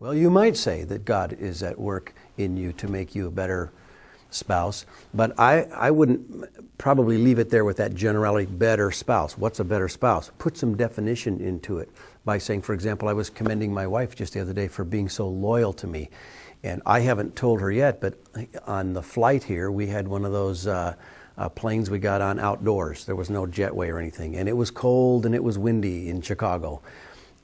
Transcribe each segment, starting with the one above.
Well, you might say that God is at work in you to make you a better spouse, but I wouldn't probably leave it there with that generality, better spouse. What's a better spouse? Put some definition into it by saying, for example, I was commending my wife just the other day for being so loyal to me. And I haven't told her yet, but on the flight here, we had one of those planes we got on outdoors. There was no jetway or anything. And it was cold and it was windy in Chicago.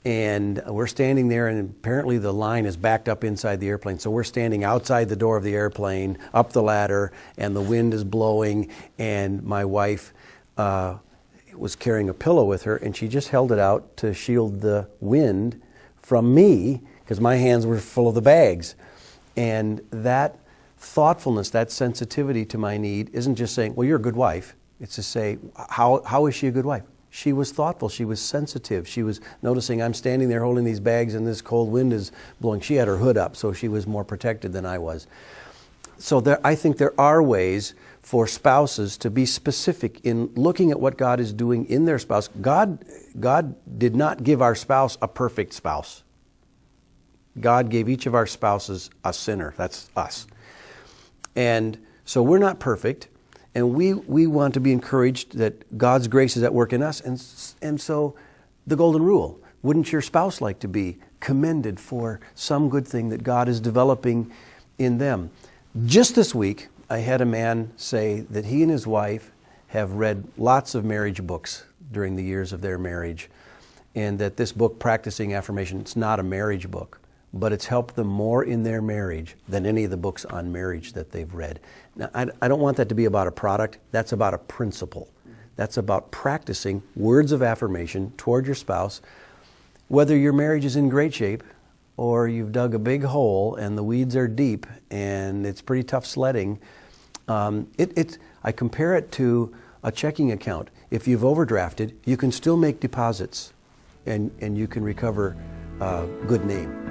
And we're standing there, and apparently the line is backed up inside the airplane. So we're standing outside the door of the airplane, up the ladder, and the wind is blowing. And my wife was carrying a pillow with her, and she just held it out to shield the wind from me, because my hands were full of the bags. And that thoughtfulness, that sensitivity to my need isn't just saying, well, you're a good wife. It's to say, how is she a good wife? She was thoughtful. She was sensitive. She was noticing I'm standing there holding these bags and this cold wind is blowing. She had her hood up, so she was more protected than I was. So I think there are ways for spouses to be specific in looking at what God is doing in their spouse. God did not give our spouse a perfect spouse. God gave each of our spouses a sinner. That's us. And so we're not perfect. And we want to be encouraged that God's grace is at work in us. And so the golden rule, wouldn't your spouse like to be commended for some good thing that God is developing in them? Just this week, I had a man say that he and his wife have read lots of marriage books during the years of their marriage, and that this book, Practicing Affirmation, it's not a marriage book, but it's helped them more in their marriage than any of the books on marriage that they've read. Now, I don't want that to be about a product. That's about a principle. That's about practicing words of affirmation toward your spouse, whether your marriage is in great shape or you've dug a big hole and the weeds are deep and it's pretty tough sledding. I compare it to a checking account. If you've overdrafted, you can still make deposits and you can recover a good name.